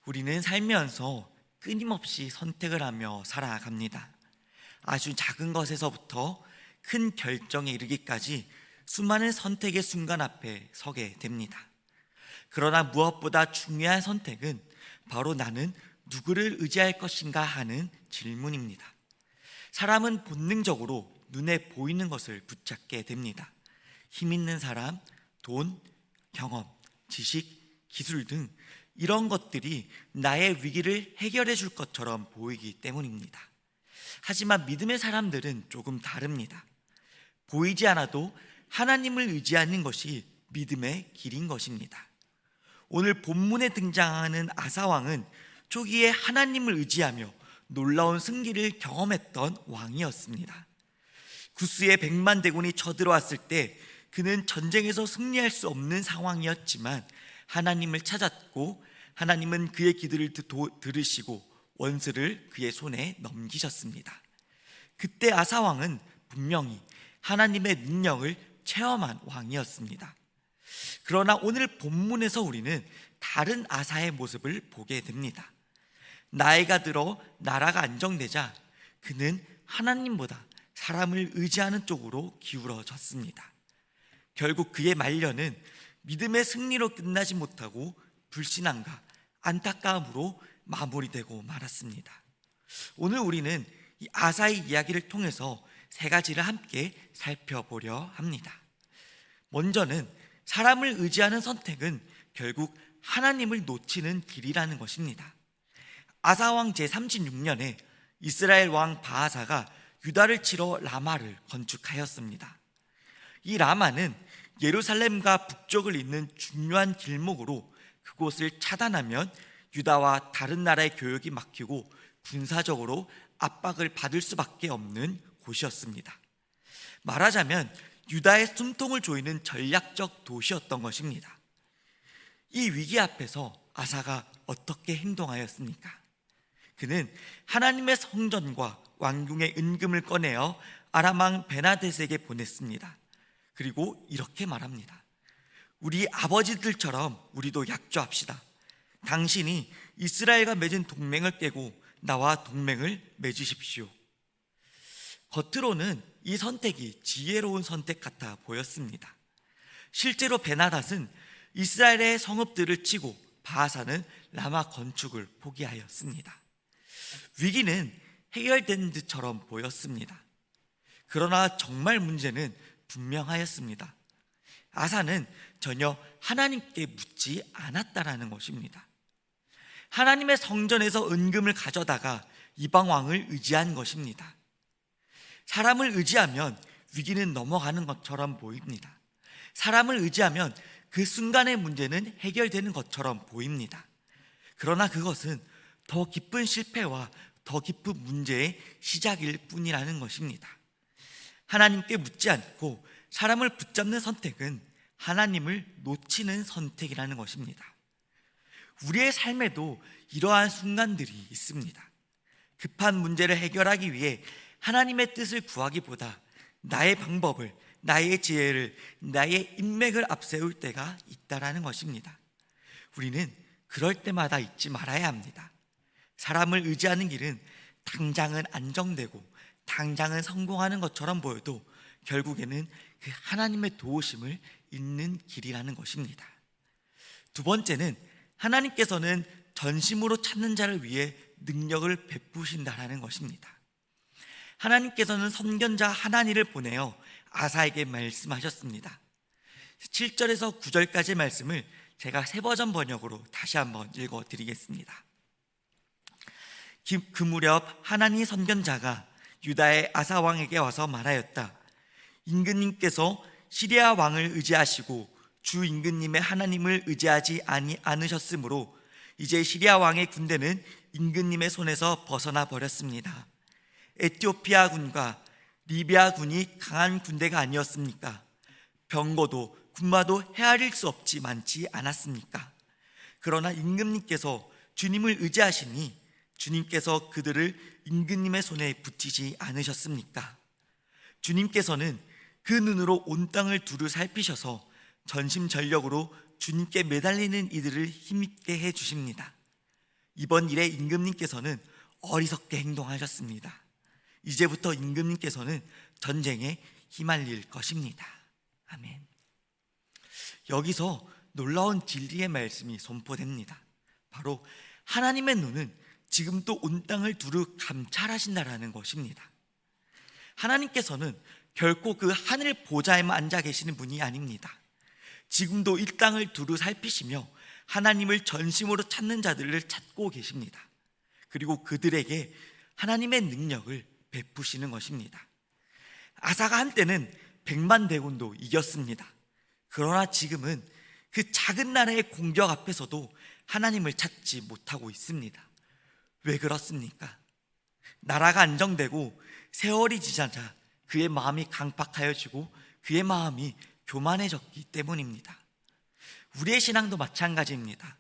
우리는 살면서 끊임없이 선택을 하며 살아갑니다. 아주 작은 것에서부터 큰 결정에 이르기까지 수많은 선택의 순간 앞에 서게 됩니다. 그러나 무엇보다 중요한 선택은 바로 나는 누구를 의지할 것인가 하는 질문입니다. 사람은 본능적으로 눈에 보이는 것을 붙잡게 됩니다. 힘 있는 사람, 돈, 경험, 지식, 기술 등 이런 것들이 나의 위기를 해결해 줄 것처럼 보이기 때문입니다. 하지만 믿음의 사람들은 조금 다릅니다. 보이지 않아도 하나님을 의지하는 것이 믿음의 길인 것입니다. 오늘 본문에 등장하는 아사왕은 초기에 하나님을 의지하며 놀라운 승리를 경험했던 왕이었습니다. 구스의 100만 대군이 쳐들어왔을 때 그는 전쟁에서 승리할 수 없는 상황이었지만 하나님을 찾았고 하나님은 그의 기도를 들으시고 원수를 그의 손에 넘기셨습니다. 그때 아사왕은 분명히 하나님의 능력을 체험한 왕이었습니다. 그러나 오늘 본문에서 우리는 다른 아사의 모습을 보게 됩니다. 나이가 들어 나라가 안정되자 그는 하나님보다 사람을 의지하는 쪽으로 기울어졌습니다. 결국 그의 말년은 믿음의 승리로 끝나지 못하고 불신앙과 안타까움으로 마무리되고 말았습니다. 오늘 우리는 이 아사의 이야기를 통해서 세 가지를 함께 살펴보려 합니다. 먼저는 사람을 의지하는 선택은 결국 하나님을 놓치는 길이라는 것입니다. 아사왕 제36년에 이스라엘 왕 바하사가 유다를 치러 라마를 건축하였습니다. 이 라마는 예루살렘과 북쪽을 잇는 중요한 길목으로 그곳을 차단하면 유다와 다른 나라의 교역이 막히고 군사적으로 압박을 받을 수밖에 없는 곳이었습니다. 말하자면 유다의 숨통을 조이는 전략적 도시였던 것입니다. 이 위기 앞에서 아사가 어떻게 행동하였습니까? 그는 하나님의 성전과 왕궁의 은금을 꺼내어 아람 왕 베나데스에게 보냈습니다. 그리고 이렇게 말합니다. 우리 아버지들처럼 우리도 약조합시다. 당신이 이스라엘과 맺은 동맹을 깨고 나와 동맹을 맺으십시오. 겉으로는 이 선택이 지혜로운 선택 같아 보였습니다. 실제로 베나닷은 이스라엘의 성읍들을 치고 바하사는 라마 건축을 포기하였습니다. 위기는 해결된 듯처럼 보였습니다. 그러나 정말 문제는 분명하였습니다. 아사는 전혀 하나님께 묻지 않았다라는 것입니다. 하나님의 성전에서 은금을 가져다가 이방 왕을 의지한 것입니다. 사람을 의지하면 위기는 넘어가는 것처럼 보입니다. 사람을 의지하면 그 순간의 문제는 해결되는 것처럼 보입니다. 그러나 그것은 더 깊은 실패와 더 깊은 문제의 시작일 뿐이라는 것입니다. 하나님께 묻지 않고 사람을 붙잡는 선택은 하나님을 놓치는 선택이라는 것입니다. 우리의 삶에도 이러한 순간들이 있습니다. 급한 문제를 해결하기 위해 하나님의 뜻을 구하기보다 나의 방법을, 나의 지혜를, 나의 인맥을 앞세울 때가 있다라는 것입니다. 우리는 그럴 때마다 잊지 말아야 합니다. 사람을 의지하는 길은 당장은 안정되고 당장은 성공하는 것처럼 보여도 결국에는 그 하나님의 도우심을 잊는 길이라는 것입니다. 두 번째는 하나님께서는 전심으로 찾는 자를 위해 능력을 베푸신다라는 것입니다. 하나님께서는 선견자 하나니를 보내어 아사에게 말씀하셨습니다. 7절에서 9절까지의 말씀을 제가 새 버전 번역으로 다시 한번 읽어드리겠습니다. 그 무렵 하나니 선견자가 유다의 아사 왕에게 와서 말하였다. 임금님께서 시리아 왕을 의지하시고 주 임금님의 하나님을 의지하지 않으셨으므로 이제 시리아 왕의 군대는 임금님의 손에서 벗어나 버렸습니다. 에티오피아 군과 리비아 군이 강한 군대가 아니었습니까? 병거도 군마도 헤아릴 수 없지 많지 않았습니까? 그러나 임금님께서 주님을 의지하시니 주님께서 그들을 임금님의 손에 붙이지 않으셨습니까? 주님께서는 그 눈으로 온 땅을 두루 살피셔서 전심전력으로 주님께 매달리는 이들을 힘있게 해주십니다. 이번 일에 임금님께서는 어리석게 행동하셨습니다. 이제부터 임금님께서는 전쟁에 휘말릴 것입니다. 아멘. 여기서 놀라운 진리의 말씀이 선포됩니다. 바로 하나님의 눈은 지금도 온 땅을 두루 감찰하신다라는 것입니다. 하나님께서는 결코 그 하늘 보좌에만 앉아 계시는 분이 아닙니다. 지금도 이 땅을 두루 살피시며 하나님을 전심으로 찾는 자들을 찾고 계십니다. 그리고 그들에게 하나님의 능력을 베푸시는 것입니다. 아사가 한때는 100만 대군도 이겼습니다. 그러나 지금은 그 작은 나라의 공격 앞에서도 하나님을 찾지 못하고 있습니다. 왜 그렇습니까? 나라가 안정되고 세월이 지나자 그의 마음이 강팍하여지고 그의 마음이 교만해졌기 때문입니다. 우리의 신앙도 마찬가지입니다.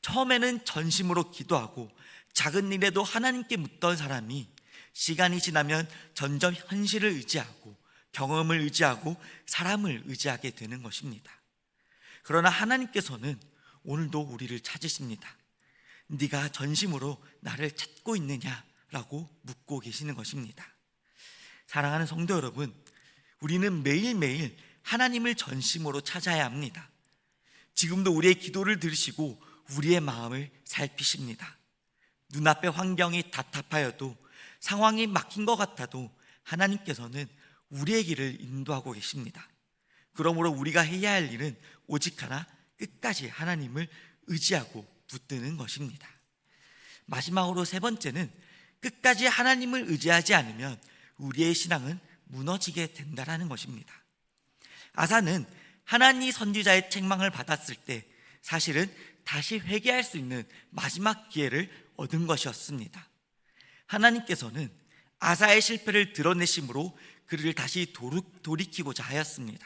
처음에는 전심으로 기도하고 작은 일에도 하나님께 묻던 사람이 시간이 지나면 점점 현실을 의지하고 경험을 의지하고 사람을 의지하게 되는 것입니다. 그러나 하나님께서는 오늘도 우리를 찾으십니다. 네가 전심으로 나를 찾고 있느냐라고 묻고 계시는 것입니다. 사랑하는 성도 여러분, 우리는 매일매일 하나님을 전심으로 찾아야 합니다. 지금도 우리의 기도를 들으시고 우리의 마음을 살피십니다. 눈앞의 환경이 답답하여도 상황이 막힌 것 같아도 하나님께서는 우리의 길을 인도하고 계십니다. 그러므로 우리가 해야 할 일은 오직 하나, 끝까지 하나님을 의지하고 붙드는 것입니다. 마지막으로 세 번째는 끝까지 하나님을 의지하지 않으면 우리의 신앙은 무너지게 된다는 것입니다. 아사는 하나니 선지자의 책망을 받았을 때 사실은 다시 회개할 수 있는 마지막 기회를 얻은 것이었습니다. 하나님께서는 아사의 실패를 드러내심으로 그를 다시 돌이키고자 하였습니다.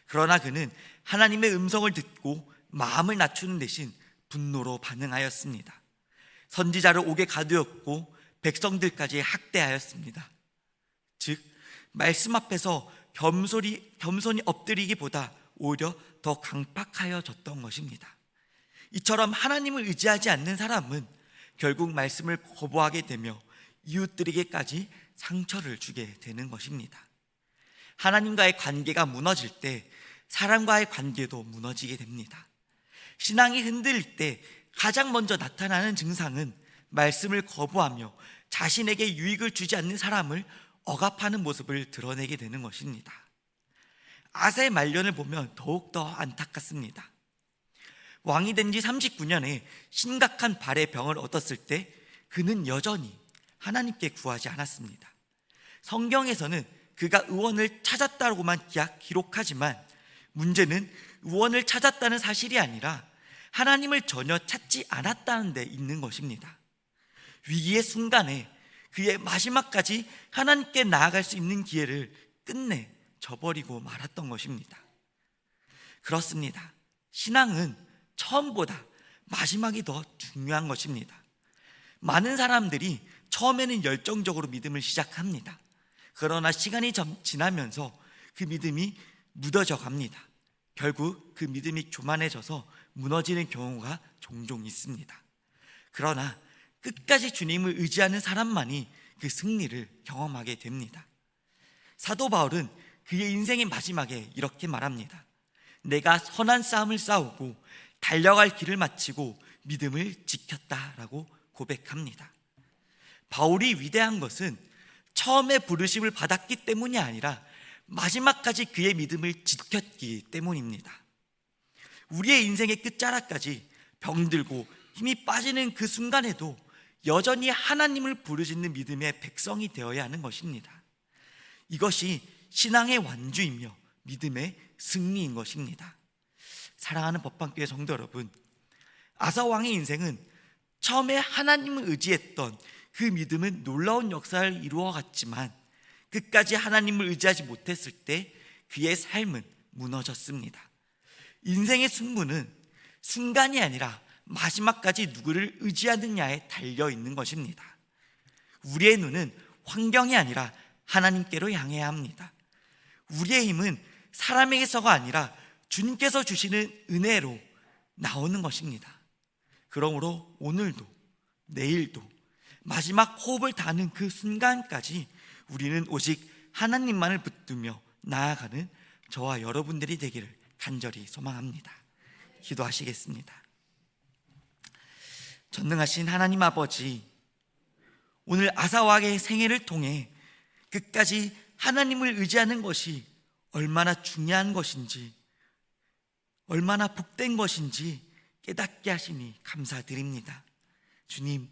그러나 그는 하나님의 음성을 듣고 마음을 낮추는 대신 분노로 반응하였습니다. 선지자를 옥에 가두었고 백성들까지 학대하였습니다. 즉 말씀 앞에서 겸손히 엎드리기보다 오히려 더 강팍하여졌던 것입니다. 이처럼 하나님을 의지하지 않는 사람은 결국 말씀을 거부하게 되며 이웃들에게까지 상처를 주게 되는 것입니다. 하나님과의 관계가 무너질 때 사람과의 관계도 무너지게 됩니다. 신앙이 흔들릴 때 가장 먼저 나타나는 증상은 말씀을 거부하며 자신에게 유익을 주지 않는 사람을 억압하는 모습을 드러내게 되는 것입니다. 아사의 말년을 보면 더욱더 안타깝습니다. 왕이 된 지 39년에 심각한 발의 병을 얻었을 때 그는 여전히 하나님께 구하지 않았습니다. 성경에서는 그가 의원을 찾았다고만 기록하지만 문제는 의원을 찾았다는 사실이 아니라 하나님을 전혀 찾지 않았다는 데 있는 것입니다. 위기의 순간에 그의 마지막까지 하나님께 나아갈 수 있는 기회를 끝내 저버리고 말았던 것입니다. 그렇습니다. 신앙은 처음보다 마지막이 더 중요한 것입니다. 많은 사람들이 처음에는 열정적으로 믿음을 시작합니다. 그러나 시간이 지나면서 그 믿음이 무뎌져 갑니다. 결국 그 믿음이 교만해져서 무너지는 경우가 종종 있습니다. 그러나 끝까지 주님을 의지하는 사람만이 그 승리를 경험하게 됩니다. 사도 바울은 그의 인생의 마지막에 이렇게 말합니다. 내가 선한 싸움을 싸우고 달려갈 길을 마치고 믿음을 지켰다라고 고백합니다. 바울이 위대한 것은 처음에 부르심을 받았기 때문이 아니라 마지막까지 그의 믿음을 지켰기 때문입니다. 우리의 인생의 끝자락까지 병들고 힘이 빠지는 그 순간에도 여전히 하나님을 부르짖는 믿음의 백성이 되어야 하는 것입니다. 이것이 신앙의 완주이며 믿음의 승리인 것입니다. 사랑하는 법방교회 성도 여러분, 아사 왕의 인생은 처음에 하나님을 의지했던 그 믿음은 놀라운 역사를 이루어갔지만 끝까지 하나님을 의지하지 못했을 때 그의 삶은 무너졌습니다. 인생의 승부는 순간이 아니라 마지막까지 누구를 의지하느냐에 달려있는 것입니다. 우리의 눈은 환경이 아니라 하나님께로 향해야 합니다. 우리의 힘은 사람에게서가 아니라 주님께서 주시는 은혜로 나오는 것입니다. 그러므로 오늘도 내일도 마지막 호흡을 다하는 그 순간까지 우리는 오직 하나님만을 붙들며 나아가는 저와 여러분들이 되기를 간절히 소망합니다. 기도하시겠습니다. 전능하신 하나님 아버지, 오늘 아사왕의 생애를 통해 끝까지 하나님을 의지하는 것이 얼마나 중요한 것인지, 얼마나 복된 것인지 깨닫게 하시니 감사드립니다. 주님,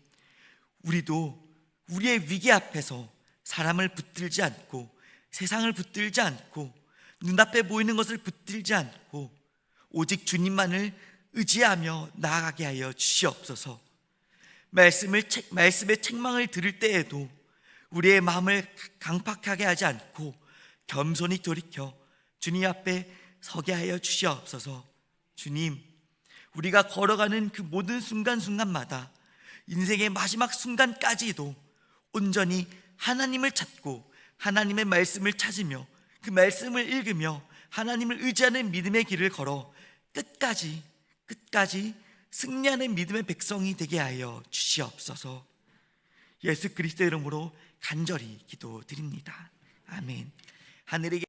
우리도 우리의 위기 앞에서 사람을 붙들지 않고, 세상을 붙들지 않고, 눈앞에 보이는 것을 붙들지 않고 오직 주님만을 의지하며 나아가게 하여 주시옵소서. 말씀의 책망을 들을 때에도 우리의 마음을 강팍하게 하지 않고 겸손히 돌이켜 주님 앞에 서게 하여 주시옵소서. 주님, 우리가 걸어가는 그 모든 순간순간마다, 인생의 마지막 순간까지도 온전히 하나님을 찾고 하나님의 말씀을 찾으며 그 말씀을 읽으며 하나님을 의지하는 믿음의 길을 걸어 끝까지 승리하는 믿음의 백성이 되게 하여 주시옵소서. 예수 그리스도의 이름으로 간절히 기도드립니다. 아멘. 하늘에